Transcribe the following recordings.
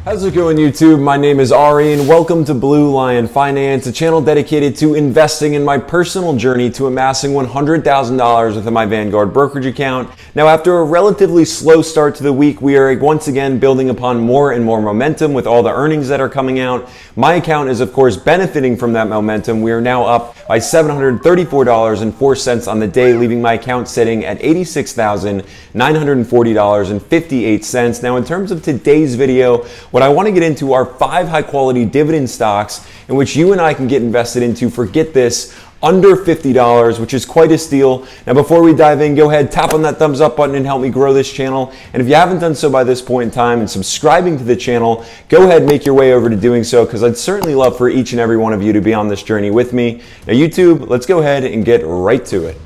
How's it going, YouTube? My name is Ari and welcome to Blue Lion Finance, a channel dedicated to investing in my personal journey to amassing $100,000 within my Vanguard brokerage account. Now, after a relatively slow start to the week, we are once again building upon more and more momentum with all the earnings that are coming out. My account is, of course, benefiting from that momentum. We are now up by $734.04 on the day, leaving my account sitting at $86,940.58. Now, in terms of today's video, what I want to get into are 5 high-quality dividend stocks in which you and I can get invested into for, get this, under $50, which is quite a steal. Now, before we dive in, go ahead, tap on that thumbs up button and help me grow this channel. And if you haven't done so by this point in time and subscribing to the channel, go ahead and make your way over to doing so, because I'd certainly love for each and every one of you to be on this journey with me. Now, YouTube, let's go ahead and get right to it.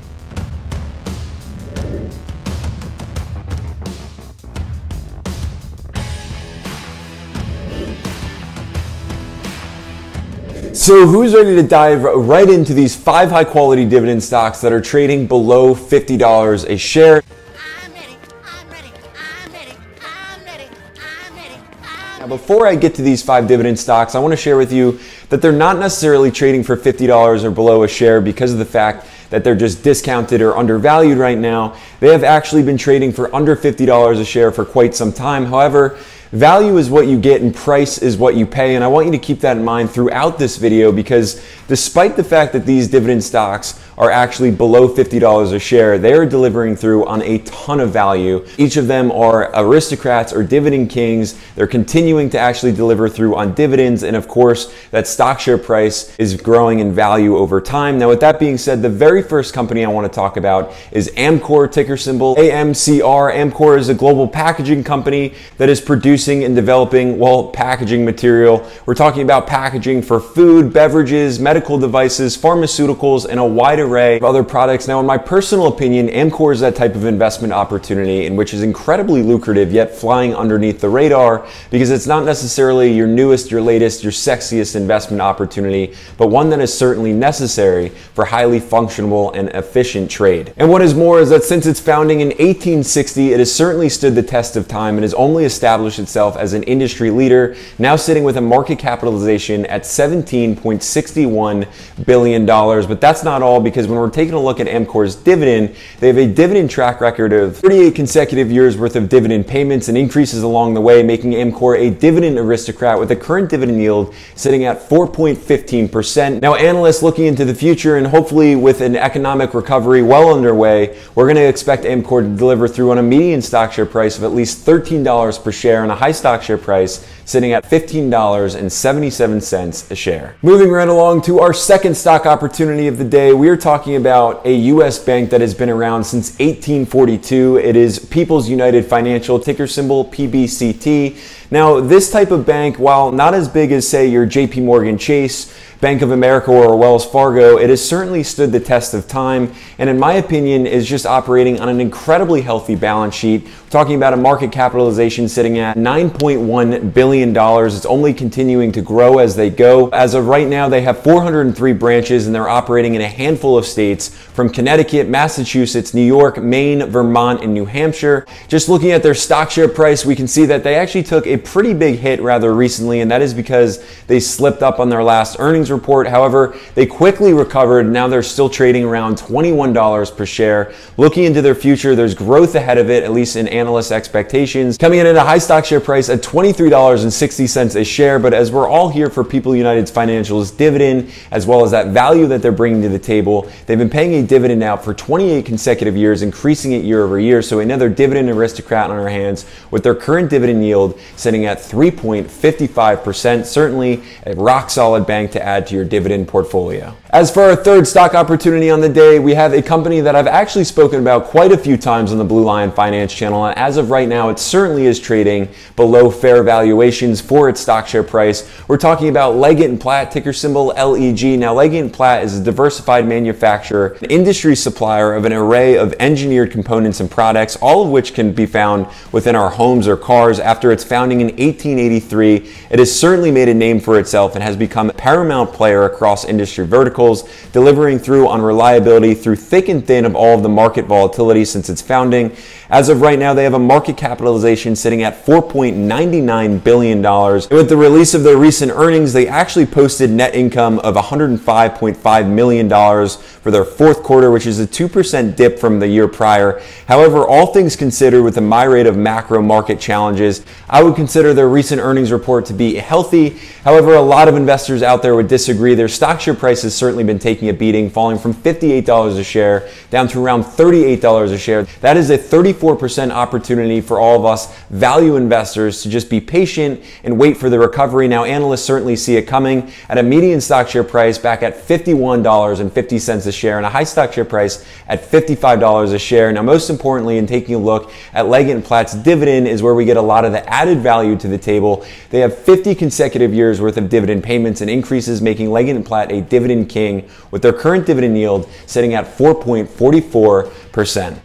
So who's ready to dive right into these 5 high quality dividend stocks that are trading below $50 a share? Now, before I get to these 5 dividend stocks, I want to share with you that they're not necessarily trading for $50 or below a share because of the fact that they're just discounted or undervalued right now. They have actually been trading for under $50 a share for quite some time. However, value is what you get and price is what you pay, and I want you to keep that in mind throughout this video, because despite the fact that these dividend stocks are actually below $50 a share, they are delivering through on a ton of value. Each of them are aristocrats or dividend kings. They're continuing to actually deliver through on dividends, and of course that stock share price is growing in value over time. Now, with that being said, the very first company I want to talk about is Amcor, ticker symbol AMCR. Amcor is a global packaging company that is producing and developing, well, packaging material. We're talking about packaging for food, beverages, medical devices, pharmaceuticals, and a wide array of other products. Now, in my personal opinion, Amcor is that type of investment opportunity in which is incredibly lucrative, yet flying underneath the radar, because it's not necessarily your newest, your latest, your sexiest investment opportunity, but one that is certainly necessary for highly functional and efficient trade. And what is more is that since its founding in 1860, it has certainly stood the test of time and has only established itself as an industry leader, now sitting with a market capitalization at $17.61 billion. But that's not all, because when we're taking a look at Amcor's dividend, they have a dividend track record of 38 consecutive years worth of dividend payments and increases along the way, making Amcor a dividend aristocrat with a current dividend yield sitting at 4.15%. Now, analysts looking into the future, and hopefully with an economic recovery well underway, we're going to expect Amcor to deliver through on a median stock share price of at least $13 per share and a high stock share price sitting at $15.77 a share. Moving right along to our second stock opportunity of the day, we are talking about a U.S. bank that has been around since 1842. It is People's United Financial, ticker symbol PBCT. Now, this type of bank, while not as big as, say, your JP Morgan Chase, Bank of America, or Wells Fargo, it has certainly stood the test of time, and in my opinion is just operating on an incredibly healthy balance sheet. We're talking about a market capitalization sitting at $9.1 billion. It's only continuing to grow as they go. As of right now, they have 403 branches, and they're operating in a handful of states from Connecticut, Massachusetts, New York, Maine, Vermont, and New Hampshire. Just looking at their stock share price, we can see that they actually took a pretty big hit rather recently, and that is because they slipped up on their last earnings report. However, they quickly recovered. Now they're still trading around $21 per share. Looking into their future, there's growth ahead of it, at least in analyst expectations, coming in at a high stock share price at $23.60 a share. But as we're all here for People United's Financial's dividend, as well as that value that they're bringing to the table, they've been paying a dividend out for 28 consecutive years, increasing it year over year. So another dividend aristocrat on our hands, with their current dividend yield sitting at 3.55%. Certainly a rock solid bank to add to your dividend portfolio. As for our third stock opportunity on the day, we have a company that I've actually spoken about quite a few times on the Blue Lion Finance channel, and as of right now, it certainly is trading below fair valuations for its stock share price. We're talking about Leggett & Platt, ticker symbol LEG. Now, Leggett & Platt is a diversified manufacturer, an industry supplier of an array of engineered components and products, all of which can be found within our homes or cars. After its founding in 1883, it has certainly made a name for itself and has become a paramount dominant player across industry verticals, delivering through on reliability through thick and thin of all of the market volatility since its founding. As of right now, they have a market capitalization sitting at $4.99 billion. And with the release of their recent earnings, they actually posted net income of $105.5 million for their fourth quarter, which is a 2% dip from the year prior. However, all things considered, with a myriad of macro market challenges, I would consider their recent earnings report to be healthy. However, a lot of investors out there would disagree. Their stock share price has certainly been taking a beating, falling from $58 a share down to around $38 a share. That is a 34% opportunity for all of us value investors to just be patient and wait for the recovery. Now, analysts certainly see it coming at a median stock share price back at $51.50 a share and a high stock share price at $55 a share. Now, most importantly, in taking a look at Leggett & Platt's dividend is where we get a lot of the added value to the table. They have 50 consecutive years worth of dividend payments and increases, making Leggett & Platt a dividend king with their current dividend yield sitting at 4.44%.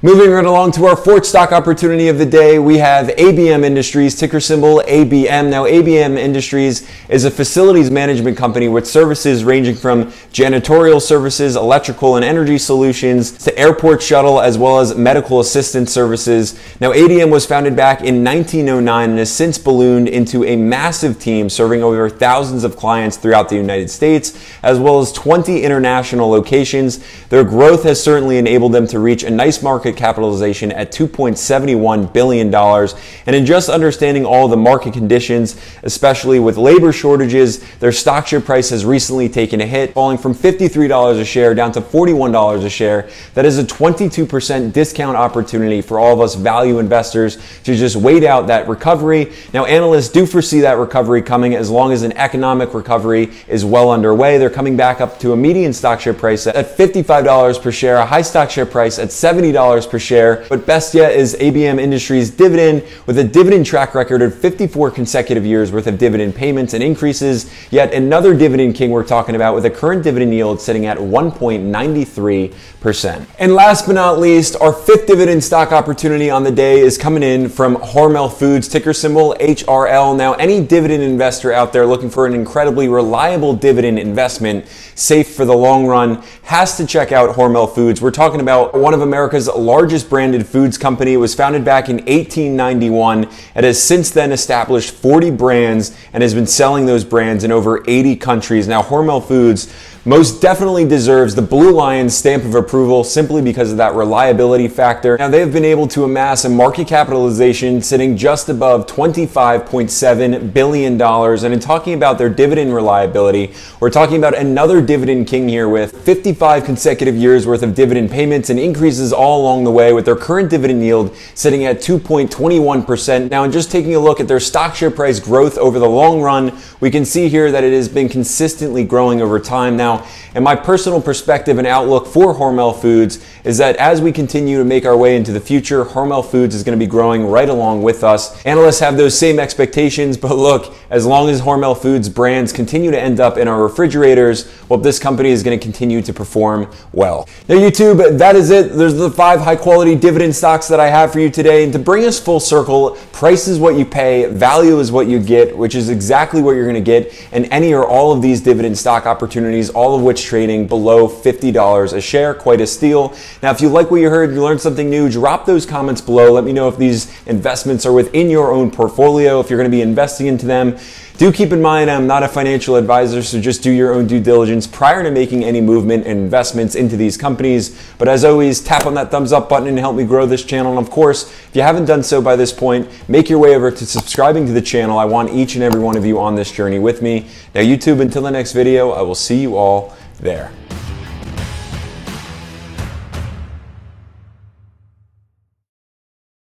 Moving right along to our fourth stock opportunity of the day, we have ABM Industries, ticker symbol ABM. Now, ABM Industries is a facilities management company with services ranging from janitorial services, electrical and energy solutions, to airport shuttle, as well as medical assistance services. Now, ABM was founded back in 1909 and has since ballooned into a massive team serving over thousands of clients throughout the United States, as well as 20 international locations. Their growth has certainly enabled them to reach a nice market capitalization at $2.71 billion. And in just understanding all the market conditions, especially with labor shortages, their stock share price has recently taken a hit, falling from $53 a share down to $41 a share. That is a 22% discount opportunity for all of us value investors to just wait out that recovery. Now, analysts do foresee that recovery coming as long as an economic recovery is well underway. They're coming back up to a median stock share price at $55 per share, a high stock share price at $70 per share. But best yet is ABM Industries' dividend, with a dividend track record of 54 consecutive years worth of dividend payments and increases. Yet another dividend king we're talking about, with a current dividend yield sitting at 1.93%. And last but not least, our fifth dividend stock opportunity on the day is coming in from Hormel Foods, ticker symbol HRL. Now, any dividend investor out there looking for an incredibly reliable dividend investment, safe for the long run, has to check out Hormel Foods. We're talking about one of America's largest branded foods company. It was founded back in 1891. It has since then established 40 brands and has been selling those brands in over 80 countries. Now, Hormel Foods most definitely deserves the Blue Lion stamp of approval simply because of that reliability factor. Now, they've been able to amass a market capitalization sitting just above $25.7 billion. And in talking about their dividend reliability, we're talking about another dividend king here with 55 consecutive years worth of dividend payments and increases all along the way, with their current dividend yield sitting at 2.21%. Now, in just taking a look at their stock share price growth over the long run, we can see here that it has been consistently growing over time. Now, and my personal perspective and outlook for Hormel Foods is that as we continue to make our way into the future, Hormel Foods is going to be growing right along with us. Analysts have those same expectations, but look, as long as Hormel Foods brands continue to end up in our refrigerators, well, this company is going to continue to perform well. Now, YouTube, that is it. There's the 5 high quality dividend stocks that I have for you today. And to bring us full circle, price is what you pay, value is what you get, which is exactly what you're going to get in any or all of these dividend stock opportunities, all of which trading below $50 a share. Quite a steal. Now, if you like what you heard, you learned something new, drop those comments below. Let me know if these investments are within your own portfolio, if you're going to be investing into them. Do keep in mind, I'm not a financial advisor, so just do your own due diligence prior to making any movement and investments into these companies. But as always, tap on that thumbs up button and help me grow this channel. And of course, if you haven't done so by this point, make your way over to subscribing to the channel. I want each and every one of you on this journey with me. Now, YouTube, until the next video, I will see you all there.